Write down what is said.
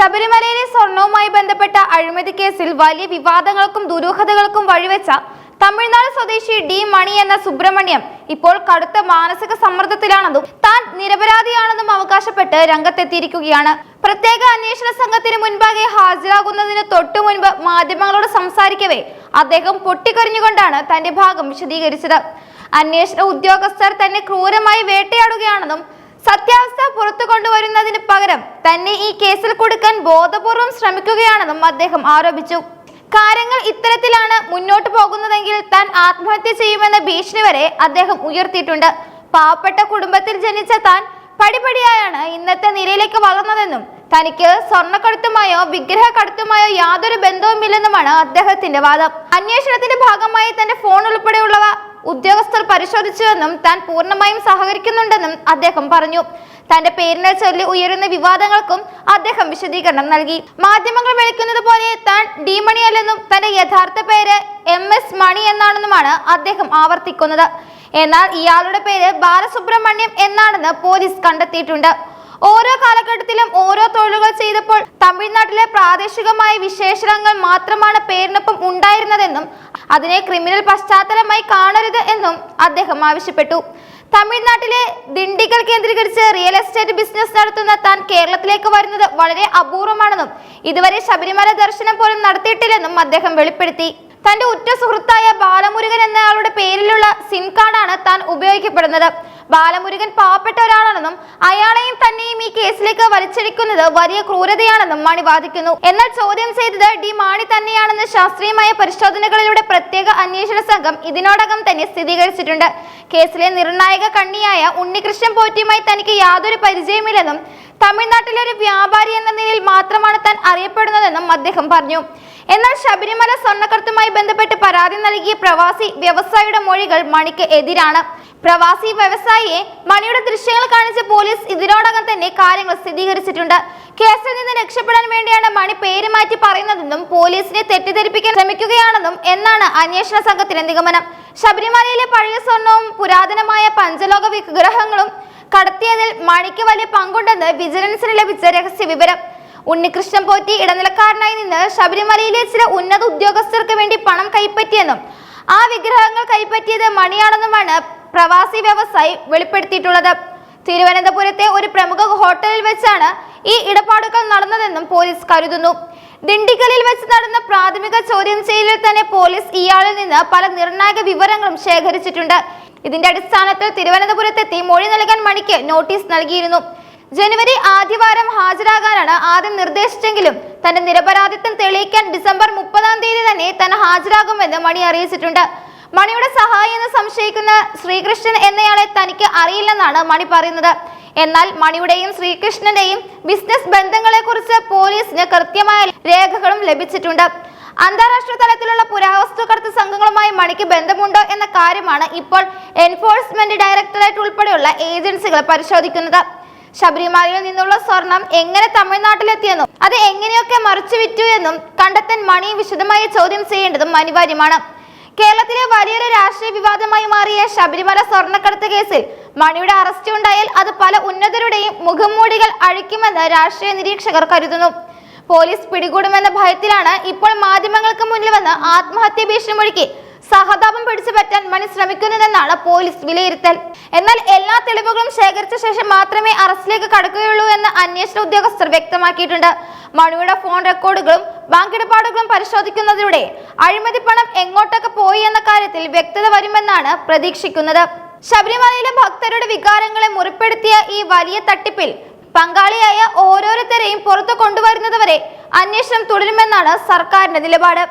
ശബരിമലയിലെ സ്വർണവുമായി ബന്ധപ്പെട്ട അഴിമതി കേസിൽ വലിയ വിവാദങ്ങൾക്കും ദുരൂഹതകൾക്കും വഴിവെച്ച തമിഴ്നാട് സ്വദേശി ഡി മണി എന്ന സുബ്രഹ്മണ്യം ഇപ്പോൾ കടുത്ത മാനസിക സമ്മർദ്ദത്തിലാണെന്നും താൻ നിരപരാധിയാണെന്നും അവകാശപ്പെട്ട് രംഗത്തെത്തിയിരിക്കുകയാണ്. പ്രത്യേക അന്വേഷണ സംഘത്തിന് മുൻപാകെ ഹാജരാകുന്നതിന് തൊട്ടു മുൻപ് മാധ്യമങ്ങളോട് സംസാരിക്കവേ അദ്ദേഹം പൊട്ടിക്കരഞ്ഞുകൊണ്ടാണ് തന്റെ ഭാഗം വിശദീകരിച്ചത്. അന്വേഷണ ഉദ്യോഗസ്ഥർ തന്നെ ക്രൂരമായി വേട്ടയാടുകയാണെന്നും സത്യാവസ്ഥ പുറത്തു കൊണ്ടുവരുന്നതിന് പകരം തന്നെ ഈ കേസിൽ കൊടുക്കാൻ ബോധപൂർവം ശ്രമിക്കുകയാണെന്നും അദ്ദേഹം ആരോപിച്ചു. കാര്യങ്ങൾ ഇത്തരത്തിലാണ് മുന്നോട്ട് പോകുന്നതെങ്കിൽ താൻ ആത്മഹത്യ ചെയ്യുമെന്ന ഭീഷണി വരെ അദ്ദേഹം ഉയർത്തിയിട്ടുണ്ട്. പാവപ്പെട്ട കുടുംബത്തിൽ ജനിച്ച താൻ പടിപടിയായാണ് ഇന്നത്തെ നിലയിലേക്ക് വളർന്നതെന്നും തനിക്ക് സ്വർണ്ണക്കടത്തുമായോ വിഗ്രഹക്കടത്തുമായോ യാതൊരു ബന്ധവുമില്ലെന്നുമാണ് അദ്ദേഹത്തിന്റെ വാദം. അന്വേഷണത്തിന്റെ ഭാഗമായി തന്റെ ഫോൺ ഉൾപ്പെടെയുള്ളവ ഉദ്യോഗസ്ഥർ പരിശോധിച്ചുവെന്നും താൻ പൂർണ്ണമായും സഹകരിക്കുന്നുണ്ടെന്നും അദ്ദേഹം പറഞ്ഞു. തന്റെ പേരിനെ ചൊല്ലി ഉയരുന്ന വിവാദങ്ങൾക്കും അദ്ദേഹം വിശദീകരണം നൽകി. മാധ്യമങ്ങൾ വിളിക്കുന്നത് പോലെ താൻ ഡി മണിയല്ലെന്നും തന്റെ യഥാർത്ഥ പേര് MS മണി എന്നാണെന്നുമാണ് അദ്ദേഹം ആവർത്തിക്കുന്നത്. എന്നാൽ ഇയാളുടെ പേര് ബാലസുബ്രഹ്മണ്യം എന്നാണെന്ന് പോലീസ് കണ്ടെത്തിയിട്ടുണ്ട്. ഓരോ കാലഘട്ടത്തിലും ഓരോ തൊഴിലുകൾ ചെയ്തപ്പോൾ തമിഴ്നാട്ടിലെ പ്രാദേശികമായ വിശേഷണങ്ങൾ മാത്രമാണ് പേരിനൊപ്പം ഉണ്ടായിരുന്നതെന്നും അതിനെ ക്രിമിനൽ പശ്ചാത്തലമായി കാണരുത് എന്നും അദ്ദേഹം ആവശ്യപ്പെട്ടു. തമിഴ്നാട്ടിലെ ദിണ്ടിഗൽ കേന്ദ്രീകരിച്ച് റിയൽ എസ്റ്റേറ്റ് ബിസിനസ് നടത്തുന്ന താൻ കേരളത്തിലേക്ക് വരുന്നത് വളരെ അപൂർവമാണെന്നും ഇതുവരെ ശബരിമല ദർശനം പോലും നടത്തിയിട്ടില്ലെന്നും അദ്ദേഹം വെളിപ്പെടുത്തി. തന്റെ ഉറ്റ സുഹൃത്തായ ബാലമുരുകൻ എന്നയാളുടെ പേരിലുള്ള സിം കാർഡാണ് താൻ ഉപയോഗിക്കപ്പെടുന്നത്. ബാലമുരുകൻ പാവപ്പെട്ട ഒരാളാണെന്നും അയാളെയും തന്നെയും ഈ കേസിലേക്ക് വലിച്ചടിക്കുന്നത് വലിയ ക്രൂരതയാണെന്നും മണി വാദിക്കുന്നു. എന്നാൽ ചോദ്യം ചെയ്തത് ഡി മാണി തന്നെയാണെന്ന് ശാസ്ത്രീയമായ പരിശോധനകളിലൂടെ പ്രത്യേക അന്വേഷണ സംഘം ഇതിനോടകം തന്നെ സ്ഥിരീകരിച്ചിട്ടുണ്ട്. കേസിലെ നിർണായക കണ്ണിയായ ഉണ്ണികൃഷ്ണൻ പോറ്റിയുമായി തനിക്ക് യാതൊരു പരിചയമില്ലെന്നും തമിഴ്നാട്ടിലെ ഒരു വ്യാപാരി എന്ന നിലയിൽ മാത്രമാണ് താൻ അറിയപ്പെടുന്നതെന്നും അദ്ദേഹം പറഞ്ഞു. എന്നാൽ ശബരിമല സ്വർണ്ണക്കടത്തുമായി ബന്ധപ്പെട്ട് പരാതി നൽകിയ പ്രവാസി വ്യവസായിയുടെ മൊഴികൾ മണിക്ക് എതിരാണ്. പ്രവാസി വ്യവസായിയെ മണിയുടെ ദൃശ്യങ്ങൾ കാണിച്ച് പോലീസ് ഇതിനോടകം തന്നെ കാര്യങ്ങൾ സ്ഥിരീകരിച്ചിട്ടുണ്ട്. കേസിൽ നിന്ന് രക്ഷപ്പെടാൻ വേണ്ടിയാണ് മണി പേര് മാറ്റി പറയുന്നതെന്നും പോലീസിനെ തെറ്റിദ്ധരിപ്പിക്കാൻ ശ്രമിക്കുകയാണെന്നും എന്നാണ് അന്വേഷണ സംഘത്തിന്റെ നിഗമനം. ശബരിമലയിലെ പഴയ സ്വർണവും പുരാതനമായ പഞ്ചലോക വിഗ്രഹങ്ങളും കടത്തിയതിൽ മണിക്ക് വലിയ പങ്കുണ്ടെന്ന് വിജിലൻസിന് ലഭിച്ച രഹസ്യ വിവരം. ഉണ്ണികൃഷ്ണൻ പോറ്റി ഇടനിലക്കാരനായി നിന്ന് ശബരിമലയിലെ ചില ഉന്നത ഉദ്യോഗസ്ഥർക്ക് വേണ്ടി പണം കൈപ്പറ്റിയെന്നും ആ വിഗ്രഹങ്ങൾ കൈപ്പറ്റിയത് മണിയാണെന്നുമാണ് പ്രവാസി വ്യവസായി വെളിപ്പെടുത്തിയിട്ടുള്ളത്. തിരുവനന്തപുരത്തെ ഒരു പ്രമുഖ ഹോട്ടലിൽ വെച്ചാണ് ഈ ഇടപാടുകൾ നടന്നതെന്നും പോലീസ് കരുതുന്നു. ദിണ്ടിഗലിൽ വെച്ച് നടന്ന പ്രാഥമിക ചോദ്യം ചെയ്യലിൽ തന്നെ പോലീസ് ഇയാളിൽ നിന്ന് പല നിർണായക വിവരങ്ങളും ശേഖരിച്ചിട്ടുണ്ട്. ഇതിന്റെ അടിസ്ഥാനത്തിൽ തിരുവനന്തപുരത്തെത്തി മൊഴി നൽകാൻ മണിക്ക് നോട്ടീസ് നൽകിയിരുന്നു. ജനുവരി ആദ്യവാരം ഹാജരാകാനാണ് ആദ്യം നിർദ്ദേശിച്ചെങ്കിലും തന്റെ നിരപരാധിത്വം തെളിയിക്കാൻ ഡിസംബർ 30-ാം തീയതി തന്നെ താൻ ഹാജരാകുമെന്ന് മണി അറിയിച്ചിട്ടുണ്ട്. മണിയുടെ സഹായി എന്ന് സംശയിക്കുന്ന ശ്രീകൃഷ്ണൻ എന്നയാളെ തനിക്ക് അറിയില്ലെന്നാണ് മണി പറയുന്നത്. എന്നാൽ മണിയുടെയും ശ്രീകൃഷ്ണന്റെയും ബിസിനസ് ബന്ധങ്ങളെ കുറിച്ച് പോലീസിന് കൃത്യമായ രേഖകളും ലഭിച്ചിട്ടുണ്ട്. അന്താരാഷ്ട്ര തലത്തിലുള്ള പുരാവസ്തു കടത്ത് സംഘങ്ങളുമായി മണിക്ക് ബന്ധമുണ്ടോ എന്ന കാര്യമാണ് ഇപ്പോൾ എൻഫോഴ്സ്മെന്റ് ഡയറക്ടറേറ്റ് ഉൾപ്പെടെയുള്ള ഏജൻസികൾ പരിശോധിക്കുന്നത്. ശബരിമലയിൽ നിന്നുള്ള സ്വർണം എങ്ങനെ തമിഴ്നാട്ടിലെത്തിയെന്നും അത് എങ്ങനെയൊക്കെ മറിച്ചു വിറ്റു എന്നും കണ്ടെത്താൻ മണിയെ വിശദമായി ചോദ്യം ചെയ്യേണ്ടതും അനിവാര്യമാണ്. കേരളത്തിലെ വലിയൊരു രാഷ്ട്രീയ വിവാദമായി മാറിയ ശബരിമല സ്വർണ്ണക്കടത്ത് കേസിൽ മണിയുടെ അറസ്റ്റ് ഉണ്ടായാൽ അത് പല ഉന്നതരുടെയും മുഖംമൂടികൾ അഴിക്കുമെന്ന് രാഷ്ട്രീയ നിരീക്ഷകർ കരുതുന്നു. പോലീസ് പിടികൂടുമെന്ന ഭയത്തിലാണ് ഇപ്പോൾ മാധ്യമങ്ങൾക്ക് മുന്നിൽ വന്ന് ആത്മഹത്യ ഭീഷണി മുഴക്കി സഹതാപം പിടിച്ചു പറ്റാൻ മണി ശ്രമിക്കുന്നതെന്നാണ് പോലീസ് വിലയിരുത്തൽ. എന്നാൽ എല്ലാ തെളിവുകളും ശേഖരിച്ച ശേഷം മാത്രമേ അറസ്റ്റിലേക്ക് കടക്കുകയുള്ളൂ എന്ന് അന്വേഷണ ഉദ്യോഗസ്ഥർ വ്യക്തമാക്കിയിട്ടുണ്ട്. മണിയുടെ ഫോൺ റെക്കോർഡുകളും ബാങ്ക് ഇടപാടുകളും പരിശോധിക്കുന്നതിലൂടെ അഴിമതി പണം എങ്ങോട്ടൊക്കെ പോയി എന്ന കാര്യത്തിൽ വ്യക്തത വരുമെന്നാണ് പ്രതീക്ഷിക്കുന്നത്. ശബരിമലയിലെ ഭക്തരുടെ വികാരങ്ങളെ മുറിപ്പെടുത്തിയ ഈ വലിയ തട്ടിപ്പിൽ പങ്കാളിയായ ഓരോരുത്തരെയും പുറത്തു കൊണ്ടുവരുന്നതുവരെ അന്വേഷണം തുടരുമെന്നാണ് സർക്കാരിന്റെ നിലപാട്.